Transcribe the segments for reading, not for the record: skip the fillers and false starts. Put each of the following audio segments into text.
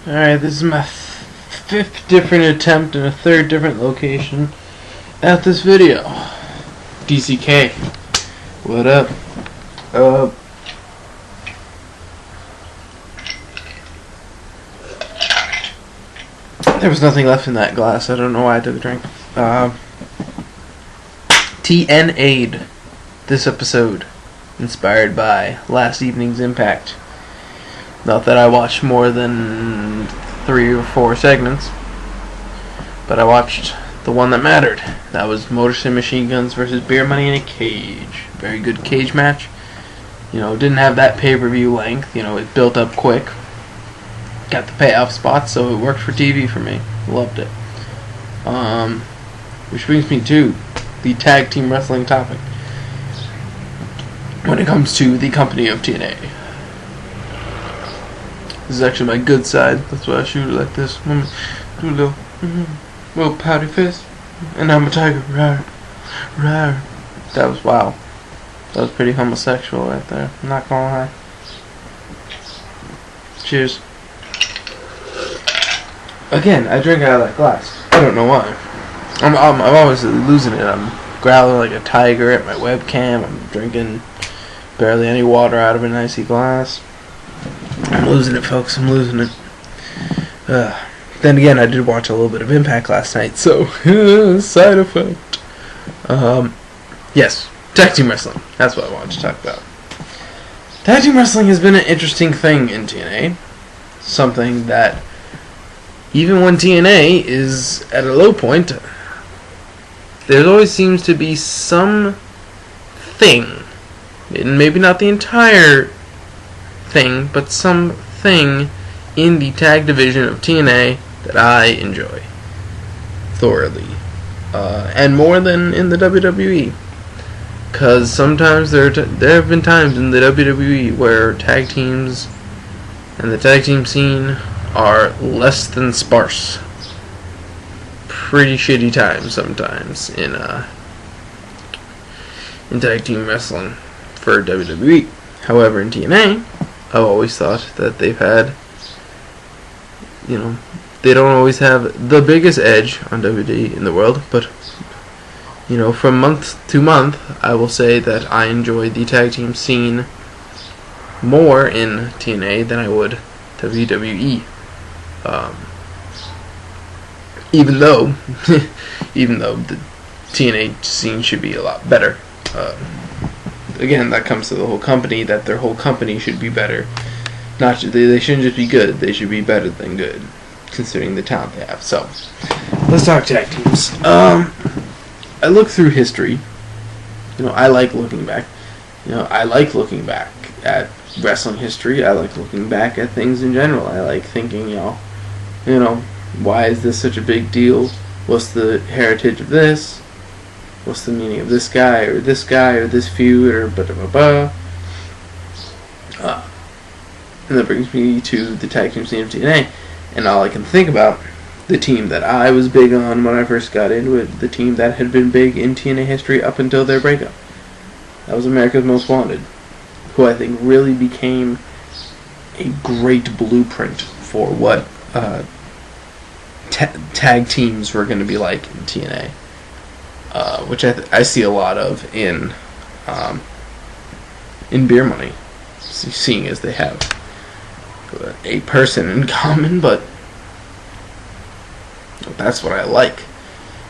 Alright, this is my fifth different attempt in a third different location at this video. DCK, what up? There was nothing left in that glass. I don't know why I took a drink. TNAid. This episode inspired by last evening's Impact. Not that I watched more than 3 or 4 segments, but I watched the one that mattered. That was Motors and Machine Guns versus Beer Money in a Cage. Very good cage match. You know, didn't have that pay-per-view length. You know, it built up quick. Got the payoff spots, so it worked for TV for me. Loved it. Which brings me to the tag team wrestling topic when it comes to the company of TNA. This is actually my good side. That's why I shoot it like this. Do a little pouty face, and I'm a tiger. Rawr, rawr. That was wow. That was pretty homosexual right there. I'm not gonna lie. Cheers. Again, I drink out of that glass. I don't know why. I'm always losing it. I'm growling like a tiger at my webcam. I'm drinking barely any water out of an icy glass. I'm losing it, folks. I'm losing it. Then again, I did watch a little bit of Impact last night, so side effect. Yes, tag team wrestling. That's what I wanted to talk about. Tag team wrestling has been an interesting thing in TNA. Something that, even when TNA is at a low point, there always seems to be some thing, maybe not the entire thing, but something in the tag division of TNA that I enjoy thoroughly, and more than in the WWE. Because sometimes there have been times in the WWE where tag teams and the tag team scene are less than sparse. Pretty shitty times sometimes in tag team wrestling for WWE. However, in TNA, I've always thought that they've had, you know, they don't always have the biggest edge on WWE in the world, but, you know, from month to month, I will say that I enjoy the tag team scene more in TNA than I would WWE. Even though the TNA scene should be a lot better. Again, that comes to the whole company, that their whole company should be better. They shouldn't just be good, they should be better than good, considering the talent they have. So, let's talk tag teams. I look through history. You know, I like looking back. You know, I like looking back at wrestling history. I like looking back at things in general. I like thinking, you know, why is this such a big deal? What's the heritage of this? What's the meaning of this guy or this feud or blah. And that brings me to the tag team scene of TNA, and all I can think about, the team that I was big on when I first got into it, the team that had been big in TNA history up until their breakup. That was America's Most Wanted, who I think really became a great blueprint for what tag teams were going to be like in TNA, which I see a lot of in Beer Money, seeing as they have a person in common, but that's what I like.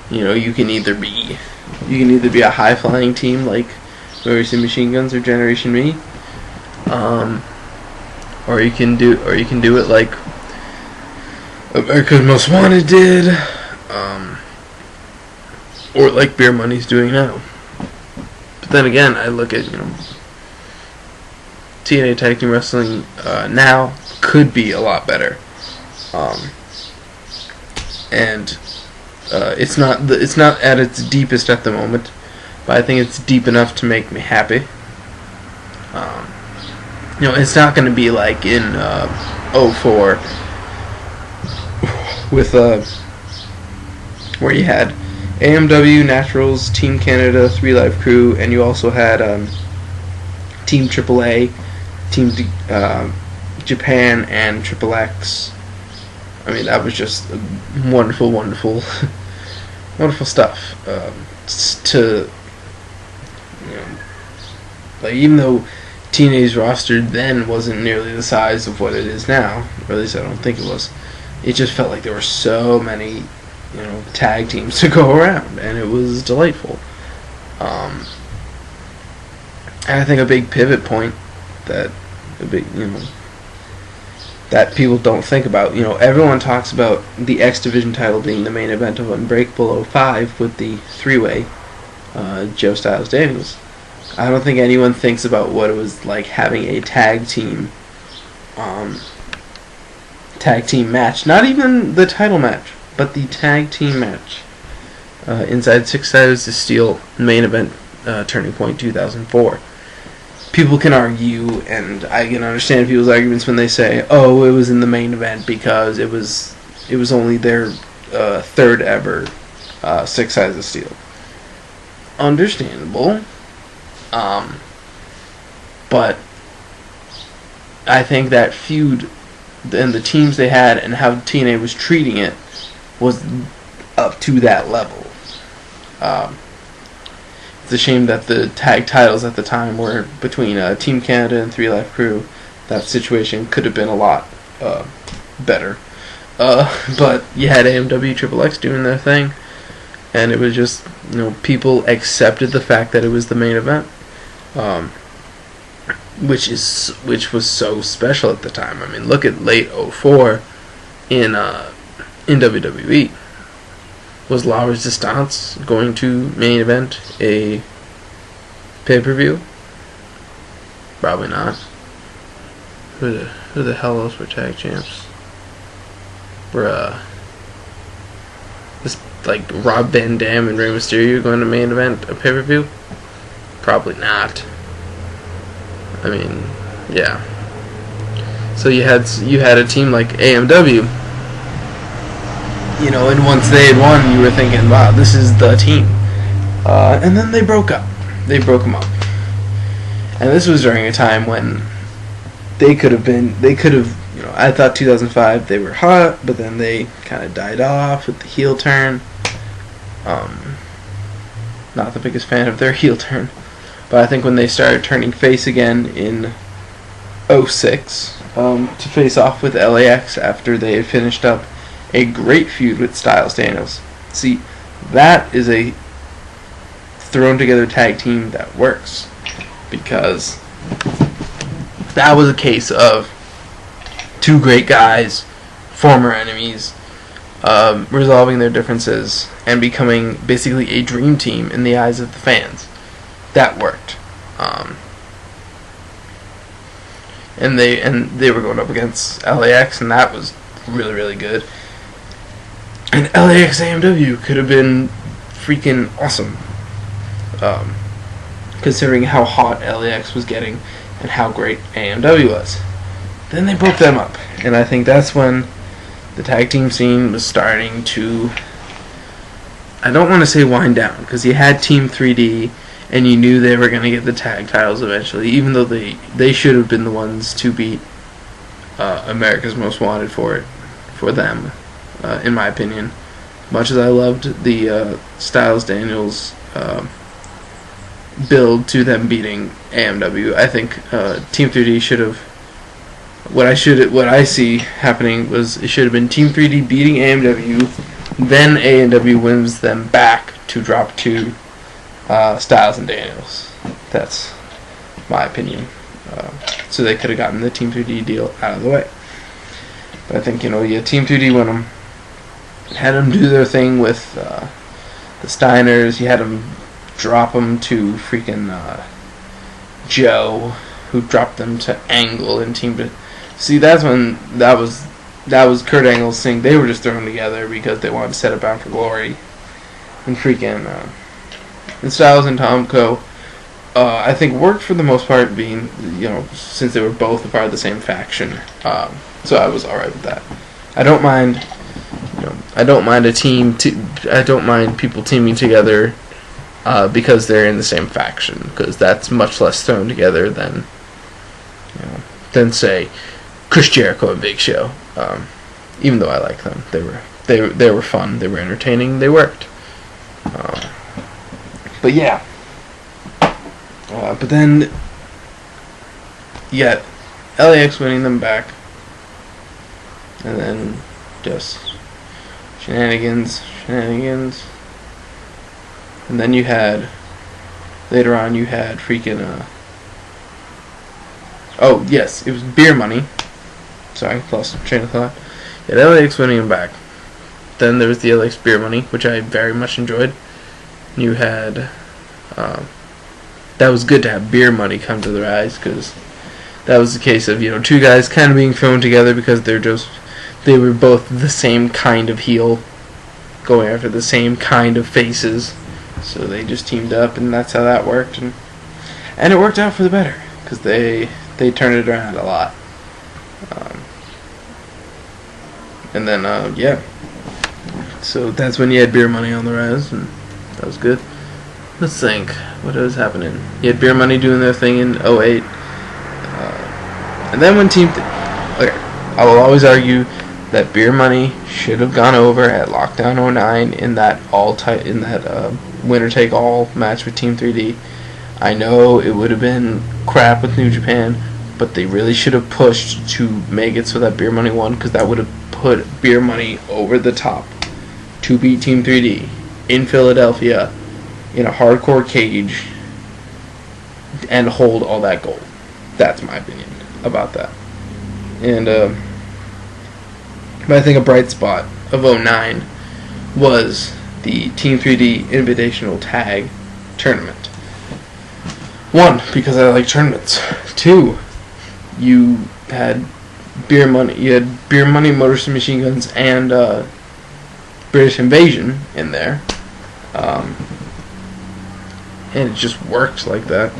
You know, you can either be a high flying team like Motors and Machine Guns or Generation Me, or you can do it like America's Most Wanted did, or like Beer Money's doing now. But then again, I look at, you know, TNA Tag Team Wrestling now could be a lot better, and it's not at its deepest at the moment, but I think it's deep enough to make me happy. You know, it's not going to be like in 04 with where you had AMW, Naturals, Team Canada, 3 Live Crew, and you also had Team AAA, Japan and Triple X. I mean, that was just wonderful, wonderful, wonderful stuff. To, you know, like, even though TNAid's roster then wasn't nearly the size of what it is now, or at least I don't think it was, it just felt like there were so many, you know, tag teams to go around, and it was delightful. And I think a big pivot point that that people don't think about. You know, everyone talks about the X Division title being the main event of Unbreakable 05 with the three-way Joe Styles Daniels. I don't think anyone thinks about what it was like having a tag team match. Not even the title match, but the tag team match inside Six Sides of Steel main event Turning Point 2004. People can argue, and I can understand people's arguments when they say, "Oh, it was in the main event because it was only their third ever Six Sides of Steel." Understandable, but I think that feud and the teams they had and how TNA was treating it was up to that level. It's a shame that the tag titles at the time were between Team Canada and 3 Live Crew. That situation could have been a lot better. But you had AMW Triple X doing their thing, and it was just, you know, people accepted the fact that it was the main event, which was so special at the time. I mean, look at late 04 in WWE. Was La Resistance going to main event a pay-per-view? Probably not. Who the hell else were tag champs? Were this, like, Rob Van Dam and Rey Mysterio going to main event a pay-per-view? Probably not. I mean, yeah. So you had a team like AMW. You know, and once they had won, you were thinking, wow, this is the team. And then they broke up. They broke them up. And this was during a time when they could have, you know, I thought 2005 they were hot, but then they kind of died off with the heel turn. Not the biggest fan of their heel turn. But I think when they started turning face again in 06, to face off with LAX after they had finished up a great feud with Styles Daniels. See, that is a thrown together tag team that works, because that was a case of two great guys, former enemies, resolving their differences and becoming basically a dream team in the eyes of the fans. That worked. And they were going up against LAX, and that was really, really good. And LAX AMW could have been freaking awesome, considering how hot LAX was getting and how great AMW was. Then they broke them up, and I think that's when the tag team scene was starting to, I don't want to say wind down, because you had Team 3D, and you knew they were going to get the tag titles eventually, even though they should have been the ones to beat America's Most Wanted for them. In my opinion, much as I loved the Styles Daniels build to them beating AMW, I think Team 3D should have. What I see happening was it should have been Team 3D beating AMW, then AMW wins them back to drop to Styles and Daniels. That's my opinion. So they could have gotten the Team 3D deal out of the way. But I think, you know, Team 3D won them. Had them do their thing with the Steiners. You had them drop them to freaking Joe, who dropped them to Angle and Team. See, that's when that was Kurt Angle's thing. They were just thrown together because they wanted to set it Bound for Glory, and freaking and Styles and Tomko, I think worked for the most part, being, you know, since they were both a part of the same faction. So I was alright with that. I don't mind. I don't mind I don't mind people teaming together because they're in the same faction, because that's much less thrown together than, you know, than say Chris Jericho and Big Show. Even though I like them, they were fun. They were entertaining. They worked. But yeah. But then you got LAX winning them back, and then just shenanigans, and then later on you had freaking oh yes, it was beer money. Sorry, lost train of thought. You had LAX winning them back. Then there was the LAX beer money, which I very much enjoyed. You had that was good to have beer money come to the rise, because that was the case of, two guys kind of being thrown together because they were both the same kind of heel, going after the same kind of faces, so they just teamed up, and that's how that worked, and it worked out for the better, because they turned it around a lot. And then yeah, so that's when you had beer money on the rise, and that was good. Let's think, what was happening? You had beer money doing their thing in 2008. And then when okay, I will always argue that beer money should have gone over at Lockdown 09 in that winner take all match with Team 3D. I know it would have been crap with New Japan, but they really should have pushed to make it so that beer money won, because that would have put beer money over the top to beat Team 3D in Philadelphia in a hardcore cage and hold all that gold. That's my opinion about that. And but I think a bright spot of 2009 was the Team 3D Invitational Tag Tournament. 1, because I like tournaments. 2, you had beer money. You had beer money, Motor City Machine Guns, and British Invasion in there. And it just worked like that.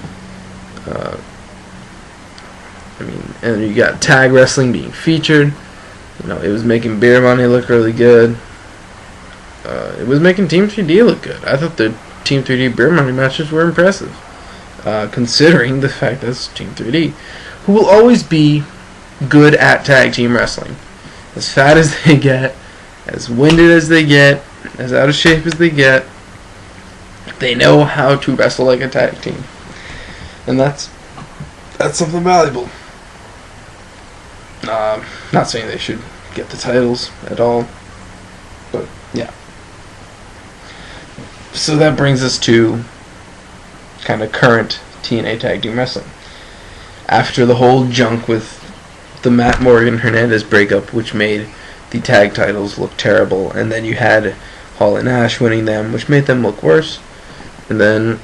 And you got tag wrestling being featured. It was making beer money look really good. It was making Team 3D look good. I thought the Team 3D beer money matches were impressive, considering the fact that it's Team 3D, who will always be good at tag team wrestling. As fat as they get, as winded as they get, as out of shape as they get, they know how to wrestle like a tag team, and that's something valuable. Not saying they should get the titles at all, but yeah. So that brings us to kind of current TNA Tag Team Wrestling. After the whole junk with the Matt Morgan-Hernandez breakup, which made the tag titles look terrible, and then you had Hall and Ash winning them, which made them look worse, and then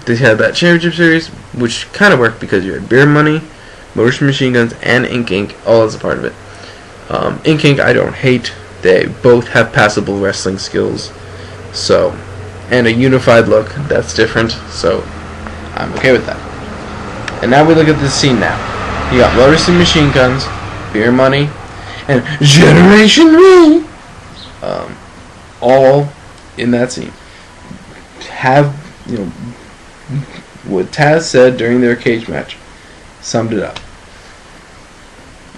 they had that championship series, which kind of worked because you had beer money, Motor City Machine Guns, and Ink Inc. all as a part of it. Ink Inc. I don't hate. They both have passable wrestling skills, and a unified look that's different, so I'm okay with that. And now we look at this scene now. You got Motor City Machine Guns, beer money, and Generation Me, all in that scene. What Taz said during their cage match summed it up.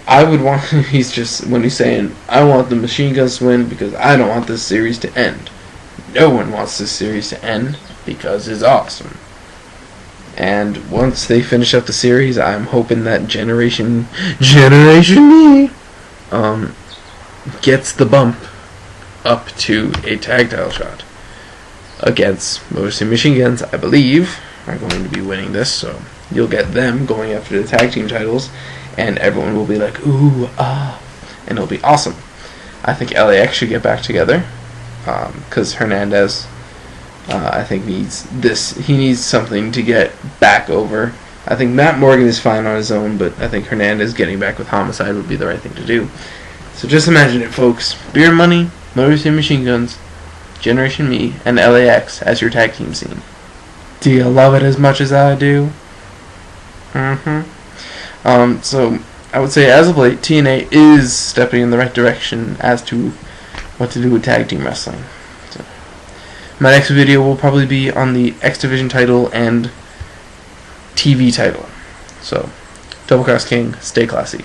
I would want, when he's saying, I want the Machine Guns to win because I don't want this series to end. No one wants this series to end because it's awesome. And once they finish up the series, I'm hoping that Generation Me gets the bump up to a tag title shot against Motor City Machine Guns, I believe, are going to be winning this, so you'll get them going after the tag team titles, and everyone will be like, ooh, ah, and it'll be awesome. I think LAX should get back together, because Hernandez, I think he needs something to get back over. I think Matt Morgan is fine on his own, but I think Hernandez getting back with Homicide would be the right thing to do. So just imagine it, folks. Beer money, Motor City Machine Guns, Generation Me, and LAX as your tag team scene. Do you love it as much as I do? So I would say as of late, TNA is stepping in the right direction as to what to do with tag team wrestling. So, my next video will probably be on the X Division title and TV title. So, DoubleCrossKing, stay classy.